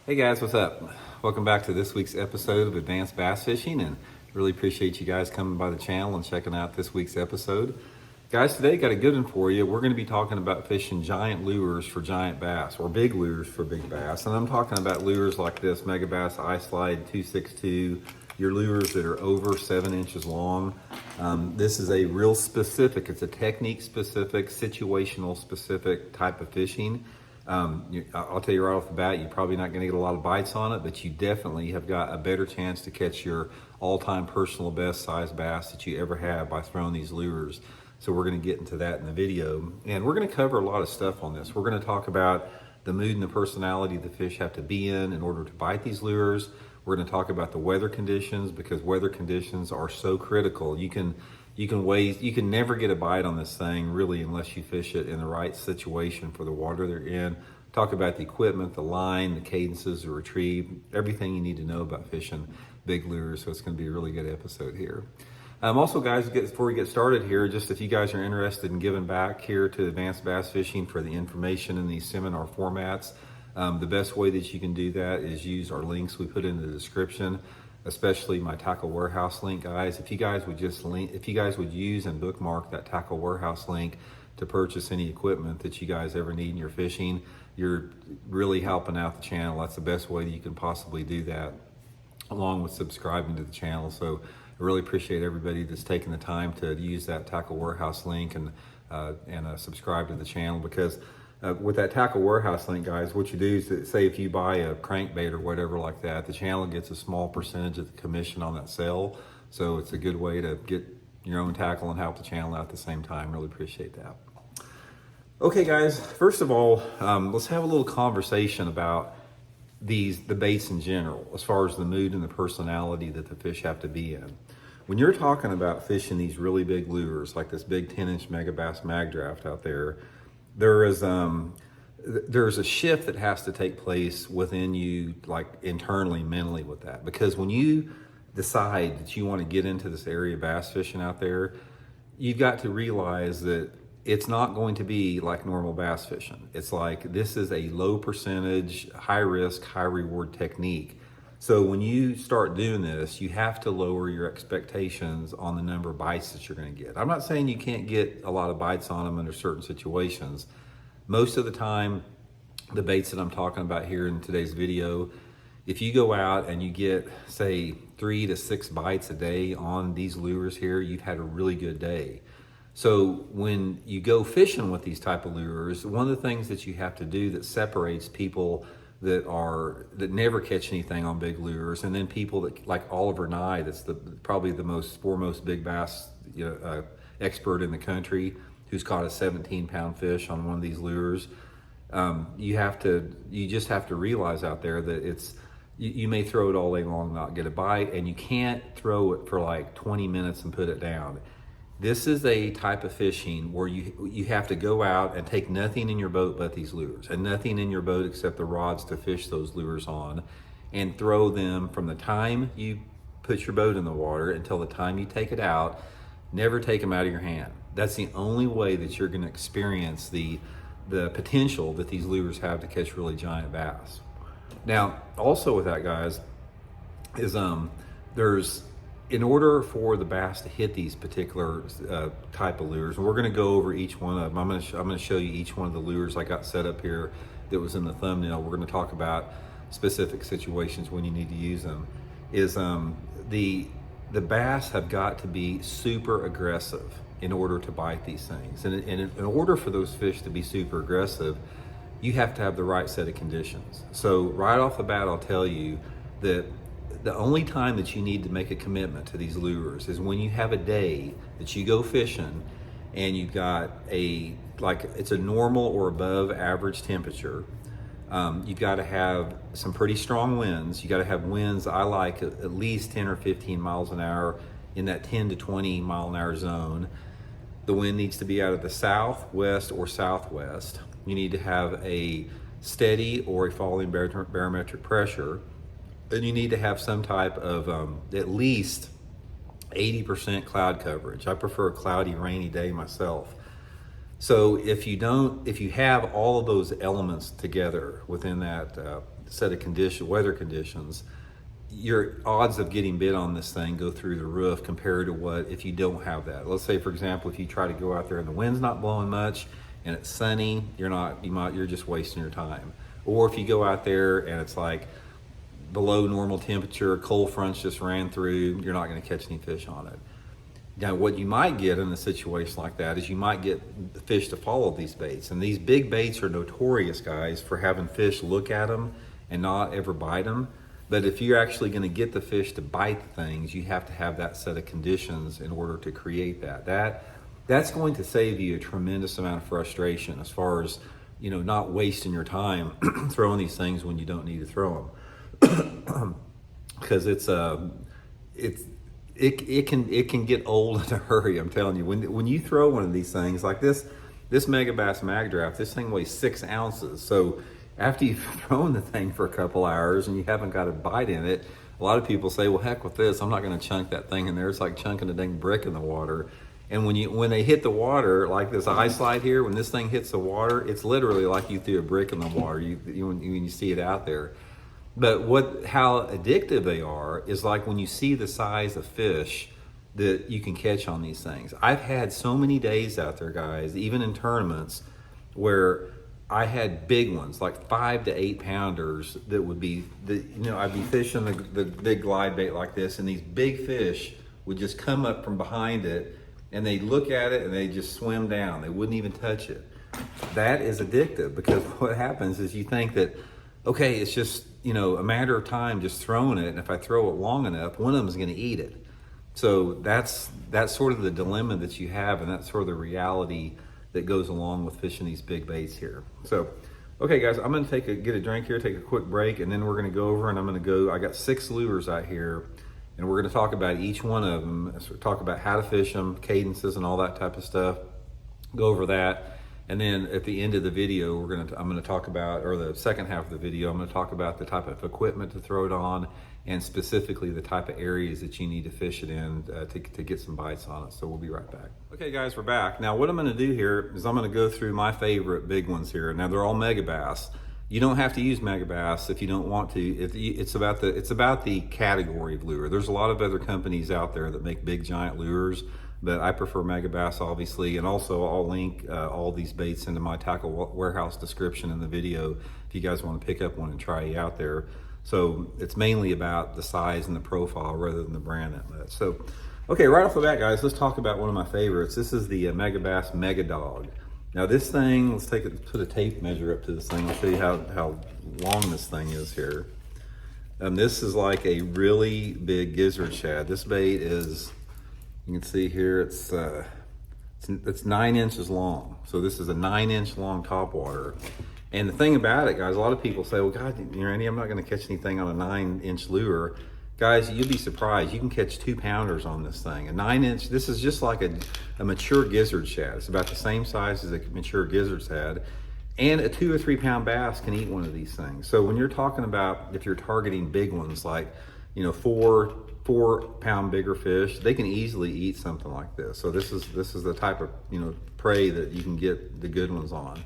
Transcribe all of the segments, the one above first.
Hey guys, what's up? Welcome back to this week's episode of Advanced Bass Fishing, and really appreciate you guys coming by the channel and checking out this week's episode. Guys, today got a good one for you. We're going to be talking about fishing giant lures for giant bass, or big lures for big bass. And I'm talking about lures like this Megabass Ice Slide 262, your lures that are over 7 inches long. This is a real specific, it's a technique specific, situational specific type of fishing. I'll tell you right off the bat, you're probably not going to get a lot of bites on it, but you definitely have got a better chance to catch your all-time personal best size bass that you ever have by throwing these lures. So we're going to get into that in the video, and we're going to cover a lot of stuff on this. We're going to talk about the mood and the personality the fish have to be in order to bite these lures. We're going to talk about the weather conditions, because weather conditions are so critical. You can never get a bite on this thing really unless you fish it in the right situation for the water they're in. Talk about the equipment, the line, the cadences, the retrieve, everything you need to know about fishing big lures. So it's going to be a really good episode here. Also, guys, before we get started here, just if you guys are interested in giving back here to Advanced Bass Fishing for the information in these seminar formats, the best way that you can do that is use our links we put in the description, especially my Tackle Warehouse link, guys. If you guys would use and bookmark that Tackle Warehouse link to purchase any equipment that you guys ever need in your fishing, you're really helping out the channel. That's the best way that you can possibly do that, along with subscribing to the channel. So I really appreciate everybody that's taking the time to use that Tackle Warehouse link and subscribe to the channel, because with that Tackle Warehouse link, guys, what you do is, say if you buy a crankbait or whatever like that, the channel gets a small percentage of the commission on that sale. So it's a good way to get your own tackle and help the channel out at the same time. Really appreciate that. Okay, guys, first of all, let's have a little conversation about the baits in general, as far as the mood and the personality that the fish have to be in. When you're talking about fishing these really big lures, like this big 10-inch Megabass mag draft out there, there's a shift that has to take place within you, like internally, mentally, with that. Because when you decide that you want to get into this area of bass fishing out there, you've got to realize that it's not going to be like normal bass fishing. It's like, this is a low percentage, high risk, high reward technique. So when you start doing this, you have to lower your expectations on the number of bites that you're going to get. I'm not saying you can't get a lot of bites on them under certain situations. Most of the time, the baits that I'm talking about here in today's video, if you go out and you get, say, 3 to 6 bites a day on these lures here, you've had a really good day. So when you go fishing with these type of lures, one of the things that you have to do that separates people that never catch anything on big lures, and then people that, like Oliver Nye, that's probably the foremost big bass expert in the country, who's caught a 17-pound fish on one of these lures. You just have to realize out there that you may throw it all day long and not get a bite, and you can't throw it for like 20 minutes and put it down. This is a type of fishing where you have to go out and take nothing in your boat but these lures, and nothing in your boat except the rods to fish those lures on, and throw them from the time you put your boat in the water until the time you take it out. Never take them out of your hand. That's the only way that you're going to experience the potential that these lures have to catch really giant bass. Now, also with that, guys, is in order for the bass to hit these particular type of lures, and we're going to go over each one of them. I'm going to show you each one of the lures I got set up here that was in the thumbnail. We're going to talk about specific situations when you need to use them. The bass have got to be super aggressive in order to bite these things. And in order for those fish to be super aggressive, you have to have the right set of conditions. So right off the bat, I'll tell you that the only time that you need to make a commitment to these lures is when you have a day that you go fishing and you've got it's a normal or above average temperature. You've got to have some pretty strong winds. You got to have winds I like at least 10 or 15 miles an hour, in that 10 to 20 mile an hour zone. The wind needs to be out of the southwest or southwest. You need to have a steady or a falling barometric pressure. And you need to have some type of at least 80% cloud coverage. I prefer a cloudy, rainy day myself. So if you have all of those elements together within that set of weather conditions, your odds of getting bit on this thing go through the roof compared to what if you don't have that. Let's say, for example, if you try to go out there and the wind's not blowing much and it's sunny, you're just wasting your time. Or if you go out there and it's like below normal temperature, cold fronts just ran through, you're not going to catch any fish on it. Now, what you might get in a situation like that is you might get the fish to follow these baits. And these big baits are notorious, guys, for having fish look at them and not ever bite them. But if you're actually going to get the fish to bite the things, you have to have that set of conditions in order to create that. That's going to save you a tremendous amount of frustration as far as, not wasting your time throwing these things when you don't need to throw them. Because it can get old in a hurry. I'm telling you, when you throw one of these things like this Megabass Mag Draft, this thing weighs 6 ounces. So after you've thrown the thing for a couple hours and you haven't got a bite in it, a lot of people say, well, heck with this, I'm not going to chunk that thing in there. It's like chunking a dang brick in the water. And when they hit the water, like this eye slide here, when this thing hits the water, it's literally like you threw a brick in the water when you see it out there. But how addictive they are is like when you see the size of fish that you can catch on these things. I've had so many days out there, guys, even in tournaments, where I had big ones, like 5 to 8 pounders that would be, I'd be fishing the big glide bait like this, and these big fish would just come up from behind it, and they'd look at it and they just swim down. They wouldn't even touch it. That is addictive, because what happens is you think that, okay, it's just, a matter of time just throwing it, and if I throw it long enough, one of them is going to eat it. So that's sort of the dilemma that you have, and that's sort of the reality that goes along with fishing these big baits here. So, okay guys, I'm going to get a drink here, take a quick break, and then we're going to go over and I got 6 lures out here, and we're going to talk about each one of them. So talk about how to fish them, cadences and all that type of stuff, go over that. And then at the end of the video, I'm going to talk about, or the second half of the video, I'm going to talk about the type of equipment to throw it on, and specifically the type of areas that you need to fish it in to get some bites on it. So we'll be right back. Okay guys, we're back. Now what I'm going to do here is I'm going to go through my favorite big ones here. Now they're all Megabass. You don't have to use Megabass if you don't want to. It's about the category of lure. There's a lot of other companies out there that make big giant lures, but I prefer Megabass, obviously. And also I'll link all these baits into my tackle warehouse description in the video if you guys want to pick up one and try it out there. So it's mainly about the size and the profile rather than the brand that much. So, okay, right off the bat, guys, let's talk about one of my favorites. This is the Megabass Megadog. Now this thing, let's put a tape measure up to this thing. I'll show you how long this thing is here. This is like a really big gizzard shad. This bait is, you can see here, it's 9 inches long. So this is a 9-inch long topwater. And the thing about it, guys, a lot of people say, well, God, Randy, I'm not going to catch anything on a 9-inch lure. Guys, you'd be surprised. You can catch 2 pounders on this thing. A 9-inch, this is just like a mature gizzard shad. It's about the same size as a mature gizzard shad. And a 2 or 3 pound bass can eat one of these things. So when you're talking about, if you're targeting big ones, like, 4 pound bigger fish, they can easily eat something like this. So this is the type of, prey that you can get the good ones on.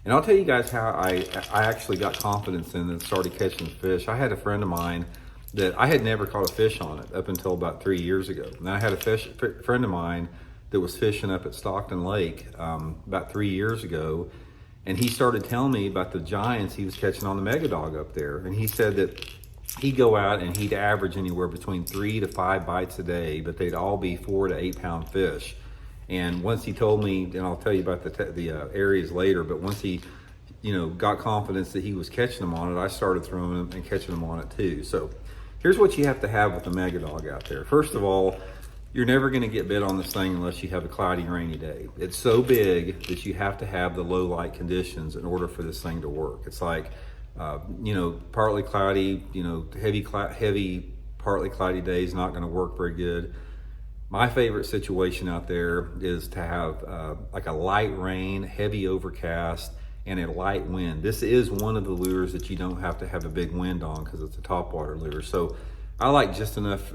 And I'll tell you guys how I actually got confidence in and started catching fish. I had a friend of mine that I had never caught a fish on it up until about 3 years ago. And I had a friend of mine that was fishing up at Stockton Lake about 3 years ago. And he started telling me about the giants he was catching on the Megadog up there. And he said that he'd go out and he'd average anywhere between 3 to 5 bites a day, but they'd all be 4 to 8 pound fish. And once he told me, and I'll tell you about the areas later, but once he, got confidence that he was catching them on it, I started throwing them and catching them on it too. So here's what you have to have with the Megadog out there. First of all, you're never going to get bit on this thing unless you have a cloudy, rainy day. It's so big that you have to have the low light conditions in order for this thing to work. It's like, partly cloudy, heavy, partly cloudy days, not going to work very good. My favorite situation out there is to have like a light rain, heavy overcast, and a light wind. This is one of the lures that you don't have to have a big wind on because it's a topwater lure. So I like just enough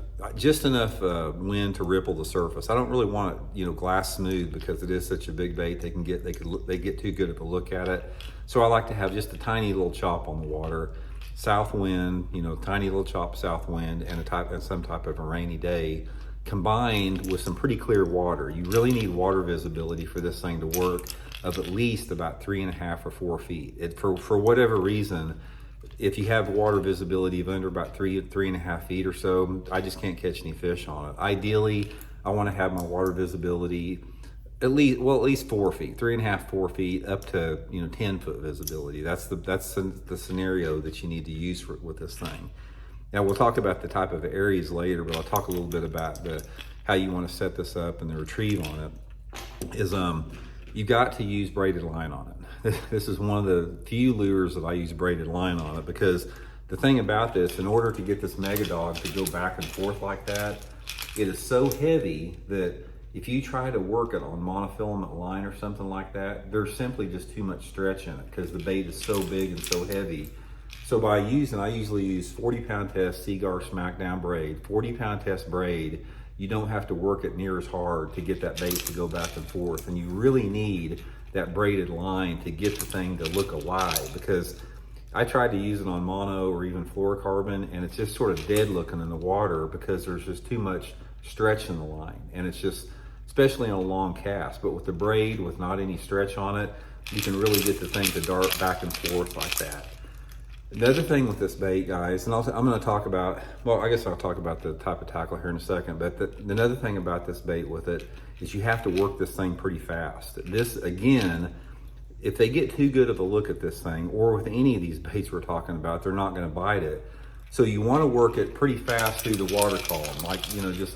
wind to ripple the surface. I don't really want it, glass smooth, because it is such a big bait. They get too good of a look at it. So I like to have just a tiny little chop on the water, south wind, tiny little chop south wind, and some type of a rainy day, combined with some pretty clear water. You really need water visibility for this thing to work, of at least about 3.5 or 4 feet. For whatever reason, if you have water visibility of under about 3.5 feet or so, I just can't catch any fish on it. Ideally, I want to have my water visibility at least 4 feet, 3.5, 4 feet, up to 10-foot visibility. That's the scenario that you need to use with this thing. Now we'll talk about the type of areas later, but I'll talk a little bit about how you want to set this up and the retrieve on it. Is you got to use braided line on it. This is one of the few lures that I use braided line on it, because the thing about this, in order to get this Megadog to go back and forth like that, it is so heavy that if you try to work it on monofilament line or something like that, there's simply just too much stretch in it, because the bait is so big and so heavy. So I usually use 40-pound test Seagar Smackdown braid, 40-pound test braid. You don't have to work it near as hard to get that bait to go back and forth. And you really need that braided line to get the thing to look alive, because I tried to use it on mono or even fluorocarbon, and it's just sort of dead looking in the water, because there's just too much stretch in the line. And it's just, especially on a long cast, but with the braid, with not any stretch on it, you can really get the thing to dart back and forth like that. The other thing with this bait, guys, and I'm going to talk about, well, I guess I'll talk about the type of tackle here in a second, but another thing about this bait with it is you have to work this thing pretty fast. This, again, if they get too good of a look at this thing, or with any of these baits we're talking about, they're not going to bite it. So you want to work it pretty fast through the water column, like, just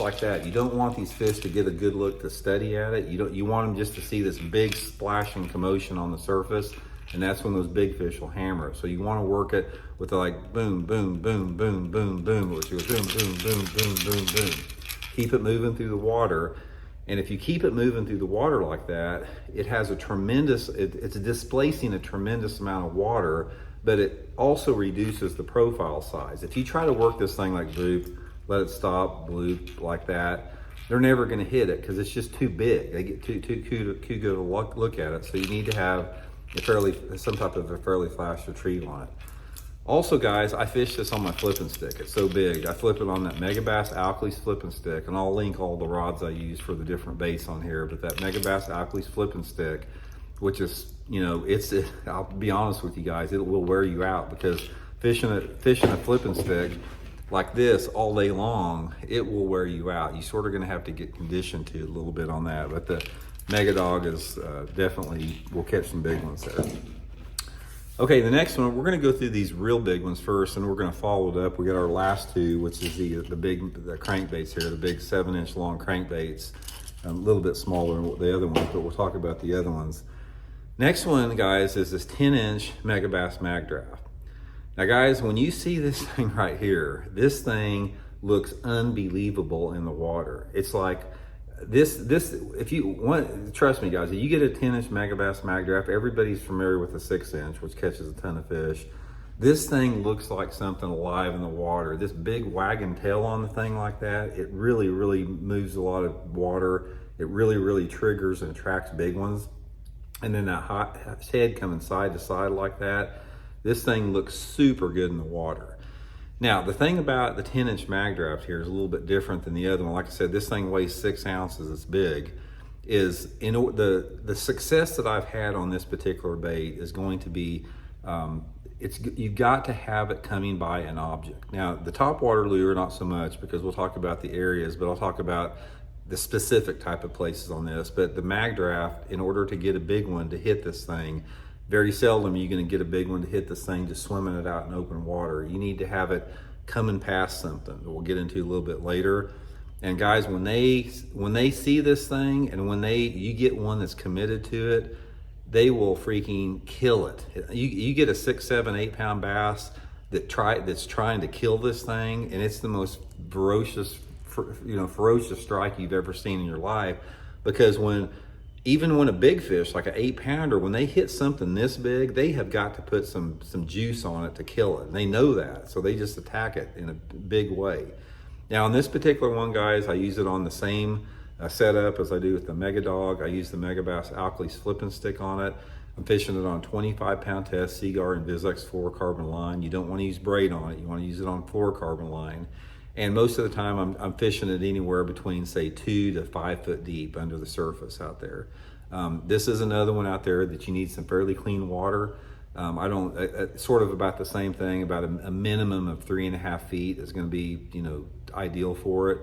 like that. You don't want these fish to get a good look to study at it. You want them just to see this big splashing commotion on the surface, and that's when those big fish will hammer it. So you want to work it with like boom, boom, boom, boom, boom, boom, which goes boom, boom, boom, boom, boom, boom. Keep it moving through the water. And if you keep it moving through the water like that, it has it's displacing a tremendous amount of water, but it also reduces the profile size. If you try to work this thing like bloop, let it stop, bloop, like that, they're never going to hit it, because it's just too big. They get too good to look at it. So you need to have some type of a fairly fast retrieve on it. Also, guys, I fish this on my flipping stick. It's so big. I flip it on that Megabass Alkalies flipping stick, and I'll link all the rods I use for the different baits on here. But that Megabass Alkalies flipping stick, which is, I'll be honest with you guys, it will wear you out, because fishing a flipping stick like this all day long, it will wear you out. You sort of going to have to get conditioned to a little bit on that. But the Megadog is definitely, will catch some big ones there. Okay, the next one, we're going to go through these real big ones first, and we're going to follow it up. We got our last two, which is the crankbaits here, the big 7-inch long crankbaits, a little bit smaller than the other ones, but we'll talk about the other ones. Next one, guys, is this 10-inch Megabass Mag Draft. Now, guys, when you see this thing right here, this thing looks unbelievable in the water. It's like this, if you want, trust me, guys, if you get a 10-inch Megabass Mag Draft, everybody's familiar with a 6-inch, which catches a ton of fish. This thing looks like something alive in the water. This big wagon tail on the thing like that, it really, really moves a lot of water. It really, really triggers and attracts big ones. And then that hot head coming side to side like that, this thing looks super good in the water. Now, the thing about the 10-inch Mag Draft here is a little bit different than the other one. Like I said, this thing weighs 6 ounces, it's big. The success that I've had on this particular bait is going to be, you've got to have it coming by an object. Now, the topwater lure, not so much, because we'll talk about the areas, but I'll talk about the specific type of places on this. But the Mag Draft, in order to get a big one to hit this thing, very seldom are you going to get a big one to hit this thing just swimming it out in open water. You need to have it coming past something that we'll get into a little bit later. And guys, when they see this thing, and when you get one that's committed to it, they will freaking kill it. You get a 6, 7, 8 pound bass that's trying to kill this thing, and it's the most ferocious strike you've ever seen in your life. Because when even when a big fish, like an 8-pounder, when they hit something this big, they have got to put some juice on it to kill it. And they know that, so they just attack it in a big way. Now on this particular one, guys, I use it on the same setup as I do with the Megadog. I use the Megabass Alkalies flipping stick on it. I'm fishing it on 25-pound test, Seaguar and Vizex fluorocarbon line. You don't want to use braid on it. You want to use it on fluorocarbon line. And most of the time I'm fishing it anywhere between, say, 2 to 5 foot deep under the surface out there. This is another one out there that you need some fairly clean water. Sort of about the same thing, about a minimum of 3.5 feet is going to be, ideal for it.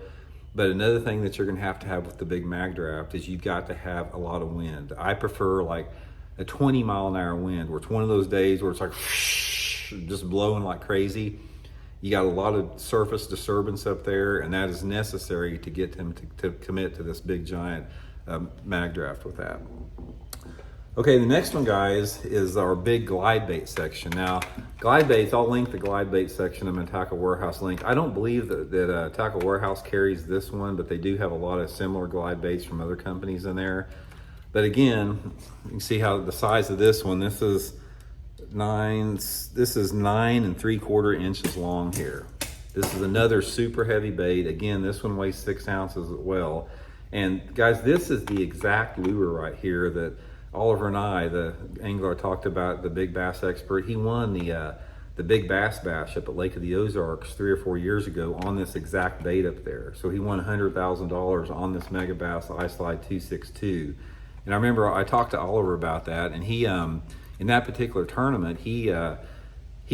But another thing that you're going to have with the big mag draft is you've got to have a lot of wind. I prefer like a 20-mile-an-hour wind, where it's one of those days where it's like just blowing like crazy. You got a lot of surface disturbance up there, and that is necessary to get them to commit to this big giant mag draft with that. Okay, the next one, guys, is our big glide bait section. Now, glide baits, I'll link the glide bait section in my Tackle Warehouse link. I don't believe that Tackle Warehouse carries this one, but they do have a lot of similar glide baits from other companies in there. But again, you can see how the size of this one, this is 9 3/4 inches long here. This is another super heavy bait. Again, this one weighs 6 ounces as well. And guys, this is the exact lure right here that Oliver and I, the angler I talked about, the big bass expert, he won the big bass bash up at Lake of the Ozarks 3 or 4 years ago on this exact bait up there. So he won $100,000 on this Megabass iSlide 262. And I remember I talked to Oliver about that, and he, in that particular tournament, he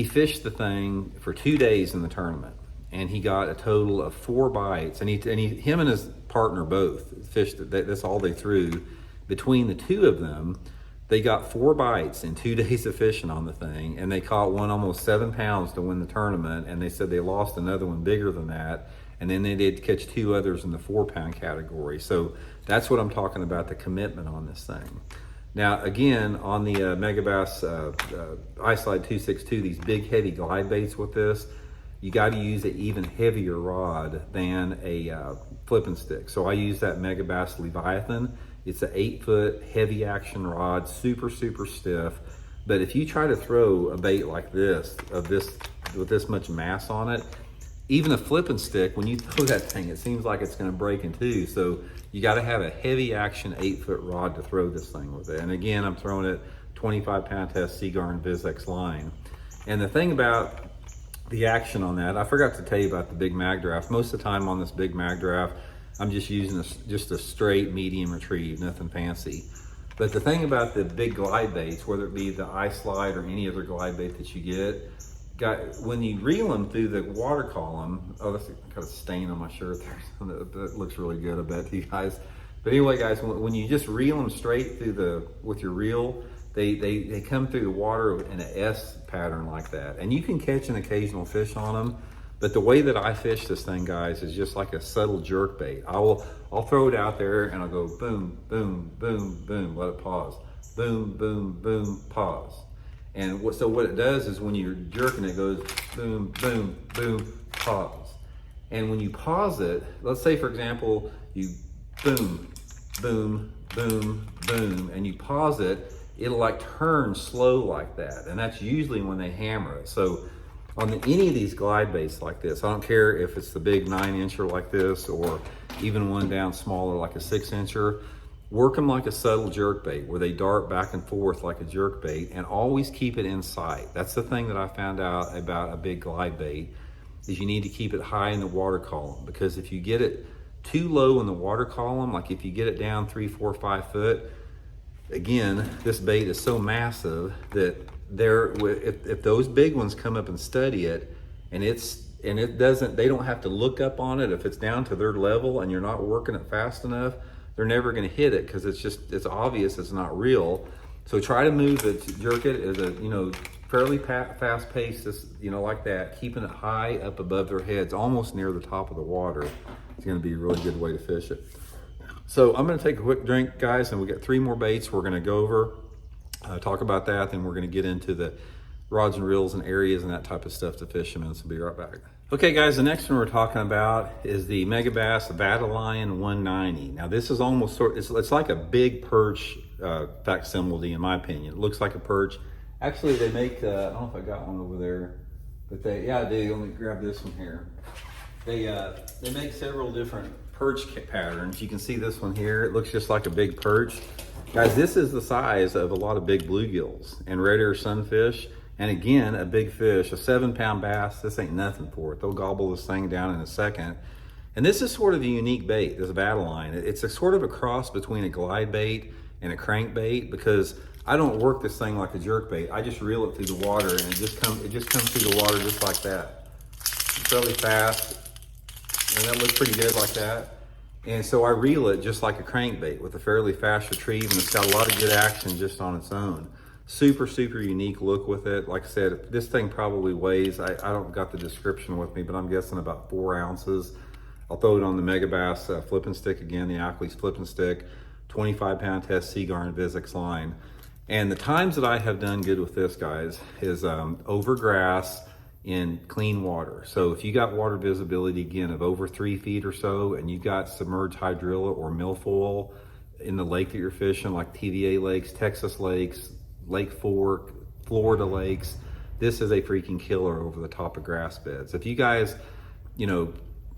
fished the thing for 2 days in the tournament, and he got a total of 4 bites. And him and his partner both fished it. That's all they threw. Between the two of them, they got 4 bites in 2 days of fishing on the thing, and they caught one almost 7 pounds to win the tournament. And they said they lost another one bigger than that, and then they did catch 2 others in the 4-pound category. So that's what I'm talking about, the commitment on this thing. Now, again, on the Megabass iSlide 262, these big heavy glide baits with this, you got to use an even heavier rod than a flipping stick. So I use that Megabass Leviathan. It's an 8-foot heavy action rod, super, super stiff. But if you try to throw a bait like this, with this much mass on it, even a flipping stick, when you throw that thing, it seems like it's going to break in two. So you got to have a heavy action 8-foot rod to throw this thing with it. And again, I'm throwing it 25-pound test Seaguar and Vizex line. And the thing about the action on that, I forgot to tell you about the big mag draft. Most of the time on this big mag draft, I'm just using just a straight medium retrieve, nothing fancy. But the thing about the big glide baits, whether it be the iSlide or any other glide bait that you get, when you reel them through the water column, oh, that's got a stain on my shirt there. That looks really good, I bet to you guys. But anyway, guys, when you just reel them straight through with your reel, they come through the water in an S pattern like that. And you can catch an occasional fish on them, but the way that I fish this thing, guys, is just like a subtle jerk bait. I'll throw it out there and I'll go boom, boom, boom, boom, let it pause. Boom, boom, boom, pause. And so what it does is when you're jerking, it goes boom, boom, boom, pause. And when you pause it, let's say, for example, you boom, boom, boom, boom, and you pause it, it'll like turn slow like that. And that's usually when they hammer it. So on any of these glide baits like this, I don't care if it's the big 9-incher like this or even one down smaller like a 6-incher, work them like a subtle jerk bait where they dart back and forth like a jerk bait, and always keep it in sight. That's the thing that I found out about a big glide bait, is you need to keep it high in the water column, because if you get it too low in the water column, like if you get it down 3, 4, 5 foot, again, this bait is so massive that if those big ones come up and study it, and they don't have to look up on it, if it's down to their level and you're not working it fast enough, they're never going to hit it, because it's obvious it's not real. So try to move it, jerk it as a fairly fast pace, like that, keeping it high up above their heads, almost near the top of the water. It's going to be a really good way to fish it. So I'm going to take a quick drink, guys, and we got 3 more baits we're going to go over, talk about that, then we're going to get into the rods and reels and areas and that type of stuff to fish them in. So be right back. Okay guys, the next one we're talking about is the Megabass Vatalion 190. Now this is almost it's like a big perch facsimile in my opinion. It looks like a perch. Actually they make, I don't know if I got one over there, but yeah I do, let me grab this one here. They make several different perch patterns. You can see this one here, it looks just like a big perch. Guys, this is the size of a lot of big bluegills and red ear sunfish. And again, a big fish, a 7-pound bass, this ain't nothing for it. They'll gobble this thing down in a second. And this is sort of a unique bait, this Vatalion. It's a sort of a cross between a glide bait and a crankbait, because I don't work this thing like a jerk bait. I just reel it through the water and it just comes through the water just like that. It's really fast. And that looks pretty good like that. And so I reel it just like a crankbait with a fairly fast retrieve, and it's got a lot of good action just on its own. Super unique look with it. Like I said, this thing probably weighs, I don't got the description with me, but I'm guessing about 4 ounces. I'll throw it on the Megabass flipping stick again, the Ackley's flipping stick, 25-pound test Seagar and Vizix line. And the times that I have done good with this, guys, is over grass in clean water. So if you got water visibility, again, of over 3 feet or so, and you got submerged hydrilla or milfoil in the lake that you're fishing, like TVA lakes, Texas lakes, Lake Fork, Florida lakes, this is a freaking killer over the top of grass beds. If you guys,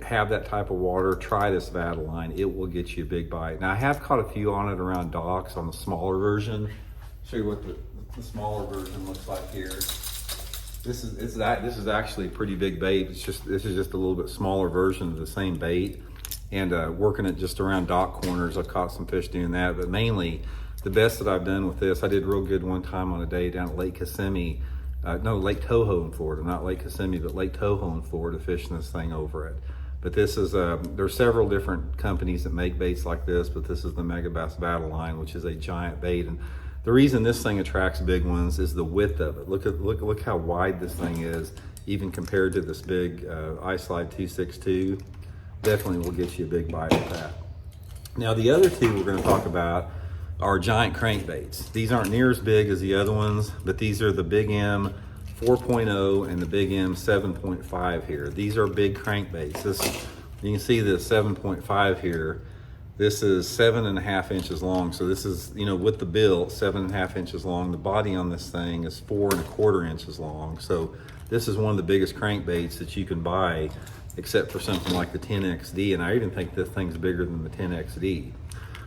have that type of water, try this Vatalion. It will get you a big bite. Now I have caught a few on it around docks on the smaller version. Show you what the smaller version looks like here. This is actually a pretty big bait. This is just a little bit smaller version of the same bait. And working it just around dock corners, I've caught some fish doing that, but mainly the best that I've done with this, I did real good one time on a day down at Lake Kissimmee, Lake Toho in Florida, not Lake Kissimmee, but Lake Toho in Florida, fishing this thing over it. But this is, there's several different companies that make baits like this, but this is the Megabass Vatalion, which is a giant bait. And the reason this thing attracts big ones is the width of it. Look how wide this thing is, even compared to this big iSlide 262. Definitely will get you a big bite with that. Now the other two we're gonna talk about are giant crankbaits. These aren't near as big as the other ones, but these are the Big M 4.0 and the Big M 7.5 here. These are big crankbaits. You can see the 7.5 here. This is 7.5 inches long. So this is, with the bill, 7.5 inches long. The body on this thing is 4.25 inches long. So this is one of the biggest crankbaits that you can buy, except for something like the 10XD. And I even think this thing's bigger than the 10XD.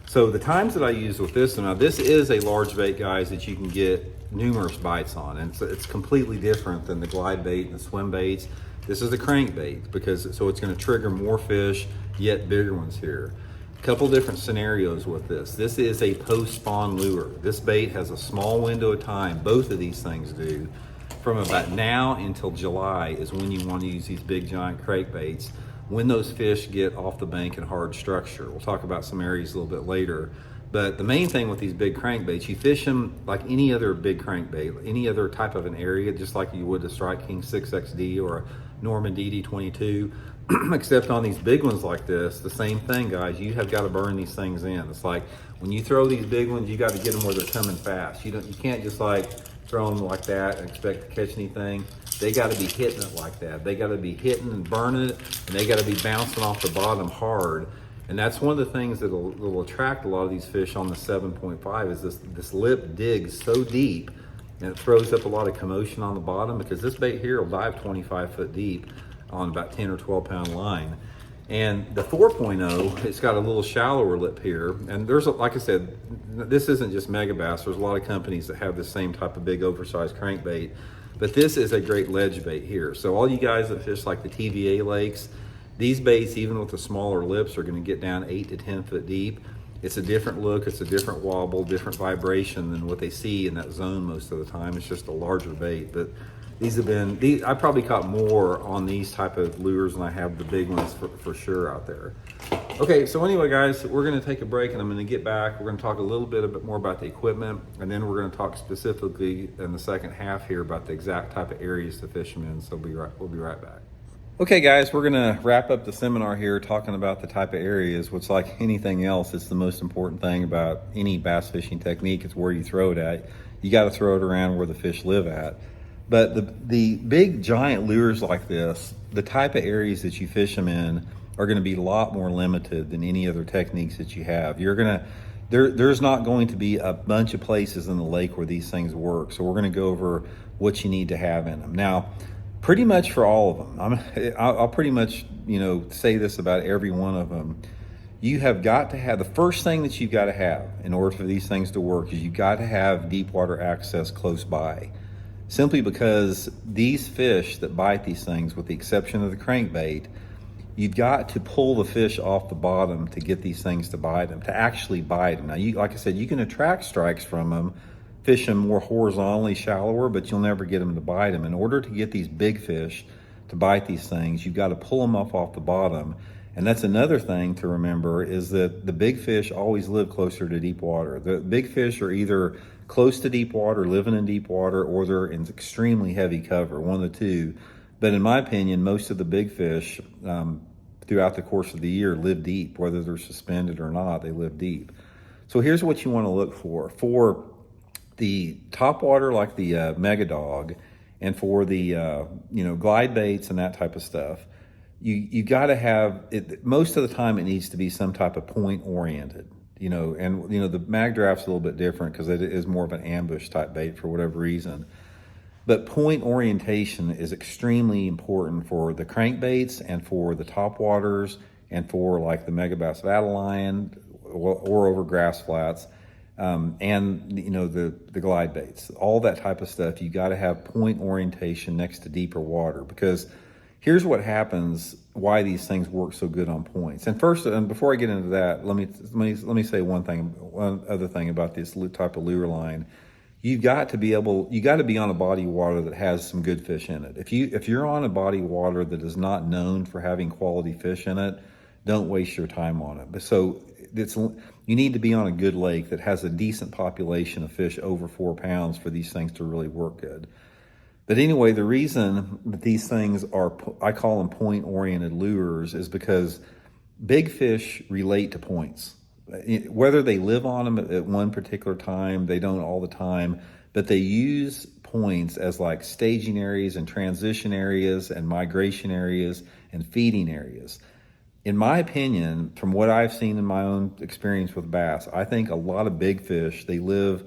So the times that I use with this, now this is a large bait, guys, that you can get numerous bites on, and it's completely different than the glide bait and the swim baits. This is a crankbait so it's going to trigger more fish, yet bigger ones here. A couple different scenarios with this. This is a post-spawn lure. This bait has a small window of time. Both of these things do. From about now until July is when you want to use these big giant crankbaits, when those fish get off the bank in hard structure. We'll talk about some areas a little bit later. But the main thing with these big crankbaits, you fish them like any other big crankbait, any other type of an area, just like you would the Strike King 6XD or a Norman DD22, except on these big ones like this, the same thing, guys. You have got to burn these things in. It's like when you throw these big ones, you got to get them where they're coming fast. You can't just like throw them like that and expect to catch anything. They got to be hitting it like that. They got to be hitting and burning it, and they got to be bouncing off the bottom hard. And that's one of the things that'll attract a lot of these fish on the 7.5 is this lip digs so deep, and it throws up a lot of commotion on the bottom, because this bait here will dive 25 foot deep on about 10 or 12 pound line. And the 4.0, it's got a little shallower lip here. And there's, like I said, this isn't just Megabass. There's a lot of companies that have the same type of big oversized crankbait. But this is a great ledge bait here. So all you guys that fish like the TVA lakes, these baits, even with the smaller lips, are going to get down 8 to 10 foot deep. It's a different look, it's a different wobble, different vibration than what they see in that zone most of the time. It's just a larger bait. But I probably caught more on these type of lures than I have the big ones for sure out there. Okay, so anyway, guys, we're going to take a break and I'm going to get back. We're going to talk a little bit more about the equipment, and then we're going to talk specifically in the second half here about the exact type of areas to fish them in. So we'll be right back. Okay, guys, we're going to wrap up the seminar here talking about the type of areas, which, like anything else, it's the most important thing about any bass fishing technique. It's where you throw it at. You got to throw it around where the fish live at. But the big giant lures like this, the type of areas that you fish them in are going to be a lot more limited than any other techniques that you have. You're going to there's not going to be a bunch of places in the lake where these things work. So we're going to go over what you need to have in them. Now, pretty much for all of them, I'll pretty much say this about every one of them. You have got to have, the first thing that you've got to have in order for these things to work is you've got to have deep water access close by. Simply because these fish that bite these things, with the exception of the crankbait, you've got to pull the fish off the bottom to get these things to bite them, to actually bite them. Now, like I said, you can attract strikes from them, fish them more horizontally, shallower, but you'll never get them to bite them. In order to get these big fish to bite these things, you've got to pull them off the bottom. And that's another thing to remember, is that the big fish always live closer to deep water. The big fish are either close to deep water, living in deep water, or they're in extremely heavy cover, one of the two. But in my opinion, most of the big fish throughout the course of the year live deep, whether they're suspended or not, they live deep. So here's what you want to look for. For the topwater, like the Megadog, and for the glide baits and that type of stuff, you got to have it. Most of the time, it needs to be some type of point oriented. The mag draft's a little bit different because it is more of an ambush type bait for whatever reason. But point orientation is extremely important for the crankbaits and for the topwaters and for like the Megabass Vatalion or over grass flats, and the glide baits, all that type of stuff. You got to have point orientation next to deeper water, because here's what happens, why these things work so good on points. And first, and before I get into that, let me say one other thing about this type of lure line. You got to be on a body of water that has some good fish in it. If you're on a body of water that is not known for having quality fish in it, don't waste your time on it. So you need to be on a good lake that has a decent population of fish over 4 pounds for these things to really work good. But anyway, the reason that these things are, I call them point-oriented lures, is because big fish relate to points. Whether they live on them at one particular time, they don't all the time, but they use points as like staging areas and transition areas and migration areas and feeding areas. In my opinion, from what I've seen in my own experience with bass, I think a lot of big fish, they live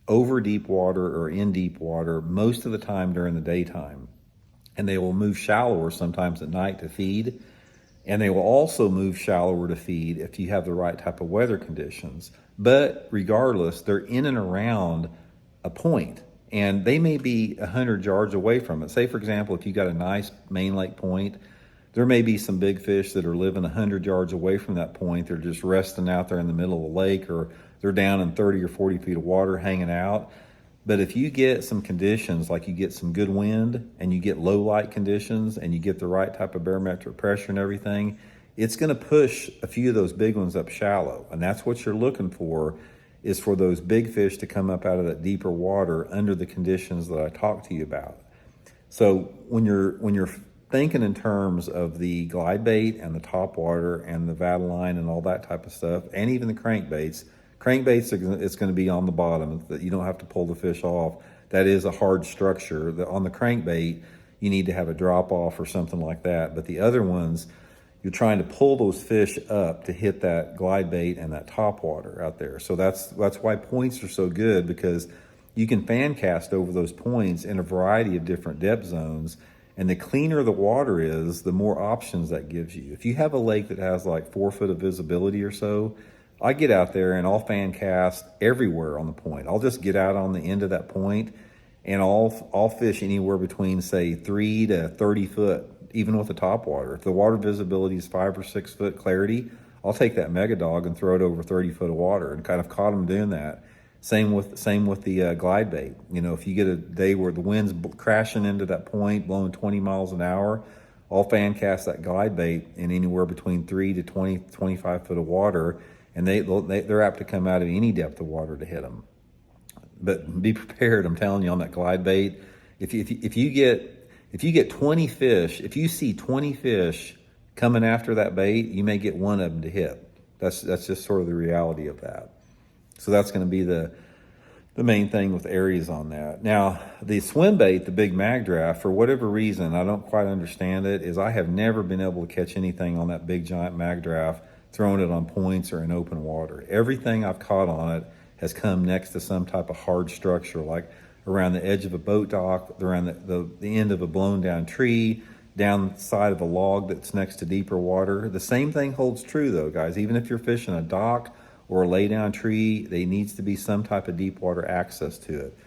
over deep water or in deep water most of the time during the daytime. And they will move shallower sometimes at night to feed. And they will also move shallower to feed if you have the right type of weather conditions. But regardless, they're in and around a point, and they may be 100 yards away from it. Say, for example, if you got a nice main lake point, there may be some big fish that are living 100 yards away from that point. They're just resting out there in the middle of the lake, or they're down in 30 or 40 feet of water hanging out. But if you get some conditions, like you get some good wind and you get low light conditions and you get the right type of barometric pressure and everything, it's going to push a few of those big ones up shallow. And that's what you're looking for, is for those big fish to come up out of that deeper water under the conditions that I talked to you about. So when you're thinking in terms of the glide bait and the topwater and the Vatalion and all that type of stuff, and even the crankbaits, it's going to be on the bottom, that you don't have to pull the fish off. That is a hard structure. On the crankbait, you need to have a drop off or something like that. But the other ones, you're trying to pull those fish up to hit that glide bait and that topwater out there. So that's why points are so good, because you can fan cast over those points in a variety of different depth zones. And the cleaner the water is, the more options that gives you. If you have a lake that has like 4 foot of visibility or so, I get out there and I'll fan cast everywhere on the point. I'll just get out on the end of that point and I'll fish anywhere between, say, 3 to 30 foot, even with the topwater. If the water visibility is 5 or 6 foot clarity, I'll take that Megadog and throw it over 30 foot of water, and kind of caught them doing that. Same with the glide bait. If you get a day where the wind's crashing into that point, blowing 20 miles an hour, I'll fan cast that glide bait in anywhere between 3 to 20, 25 foot of water. And they're apt to come out of any depth of water to hit them. But be prepared, I'm telling you, on that glide bait. If you get 20 fish, if you see 20 fish coming after that bait, you may get one of them to hit. That's just sort of the reality of that. So that's going to be the the main thing with areas on that. Now, the swim bait, the big mag draft, for whatever reason, I don't quite understand it, is I have never been able to catch anything on that big giant mag draft throwing it on points or in open water. Everything I've caught on it has come next to some type of hard structure, like around the edge of a boat dock, around the end of a blown down tree, down the side of a log that's next to deeper water. The same thing holds true though, guys. Even if you're fishing a dock or a lay down tree, there needs to be some type of deep water access to it.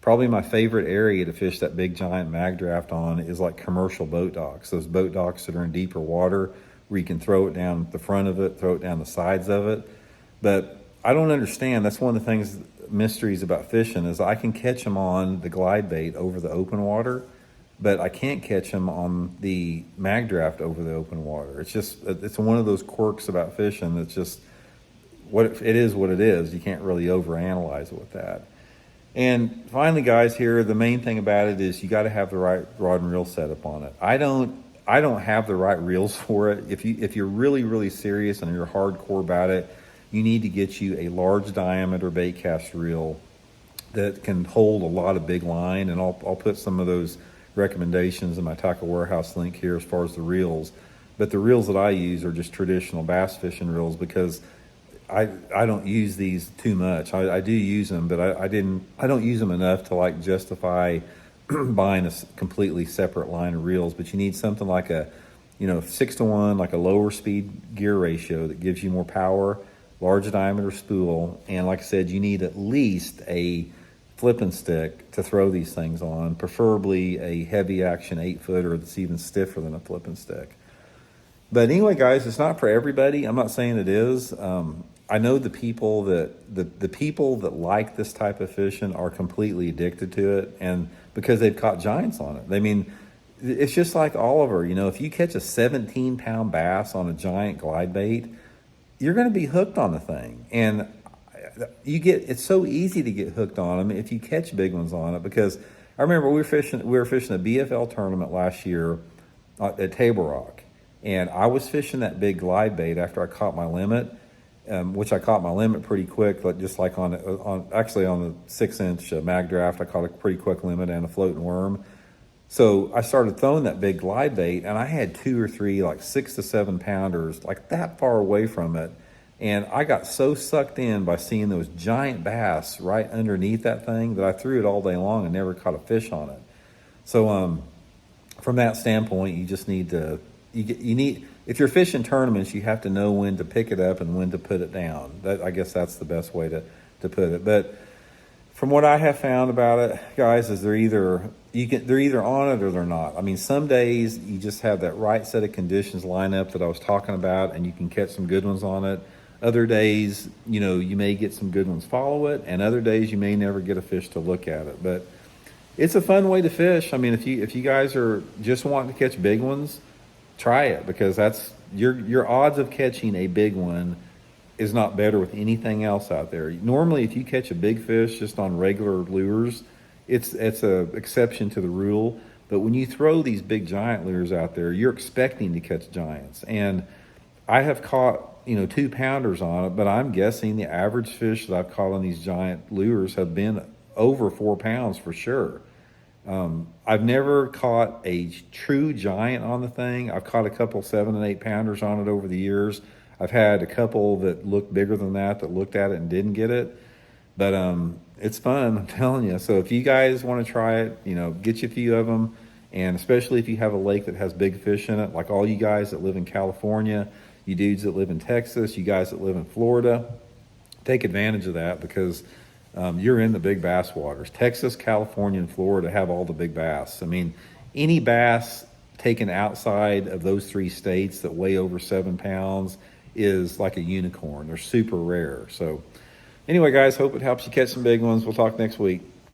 Probably my favorite area to fish that big giant mag draft on is like commercial boat docks. Those boat docks that are in deeper water where you can throw it down the front of it, throw it down the sides of it. But I don't understand. That's one of the things, mysteries about fishing, is I can catch them on the glide bait over the open water, but I can't catch them on the mag draft over the open water. It's one of those quirks about fishing that's just, what it is what it is. You can't really overanalyze it with that. And finally, guys, here, the main thing about it is you got to have the right rod and reel setup on it. I don't have the right reels for it. If you're really, really serious and you're hardcore about it, you need to get you a large diameter bait cast reel that can hold a lot of big line. And I'll put some of those recommendations in my Tackle Warehouse link here as far as the reels. But the reels that I use are just traditional bass fishing reels, because I don't use these too much. I do use them, but I don't use them enough to like justify buying a completely separate line of reels. But you need something like a 6-to-1, like a lower speed gear ratio that gives you more power, large diameter spool, and like I said, you need at least a flipping stick to throw these things on, preferably a heavy action 8-footer that's even stiffer than a flipping stick. But anyway, guys, it's not for everybody. I'm not saying it is. I know the people that like this type of fishing are completely addicted to it, and because they've caught giants on it. I mean, it's just like Oliver. If you catch a 17-pound bass on a giant glide bait, you're going to be hooked on the thing. And it's so easy to get hooked on them if you catch big ones on it. Because I remember we were fishing a BFL tournament last year at Table Rock, and I was fishing that big glide bait after I caught my limit. Which I caught my limit pretty quick, just like on the 6-inch mag draft, I caught a pretty quick limit and a floating worm. So I started throwing that big glide bait, and I had 2 or 3 like 6 to 7 pounders like that far away from it, and I got so sucked in by seeing those giant bass right underneath that thing that I threw it all day long and never caught a fish on it. So from that standpoint, you just need to if you're fishing tournaments, you have to know when to pick it up and when to put it down. I guess that's the best way to put it. But from what I have found about it, guys, is they're either on it or they're not. I mean, some days you just have that right set of conditions line up that I was talking about, and you can catch some good ones on it. Other days, you may get some good ones follow it, and other days you may never get a fish to look at it. But it's a fun way to fish. I mean, if you guys are just wanting to catch big ones, try it, because that's your odds of catching a big one is not better with anything else out there. Normally, if you catch a big fish just on regular lures, it's a exception to the rule. But when you throw these big giant lures out there, you're expecting to catch giants. And I have caught 2-pounders on it, but I'm guessing the average fish that I've caught on these giant lures have been over 4 pounds for sure. I've never caught a true giant on the thing. I've caught a couple 7 and 8 pounders on it over the years. I've had a couple that looked bigger than that looked at it and didn't get it. But it's fun, I'm telling you. So if you guys want to try it, get you a few of them. And especially if you have a lake that has big fish in it, like all you guys that live in California, you dudes that live in Texas, you guys that live in Florida, take advantage of that, because you're in the big bass waters. Texas, California, and Florida have all the big bass. I mean, any bass taken outside of those 3 states that weigh over 7 pounds is like a unicorn. They're super rare. So anyway, guys, hope it helps you catch some big ones. We'll talk next week.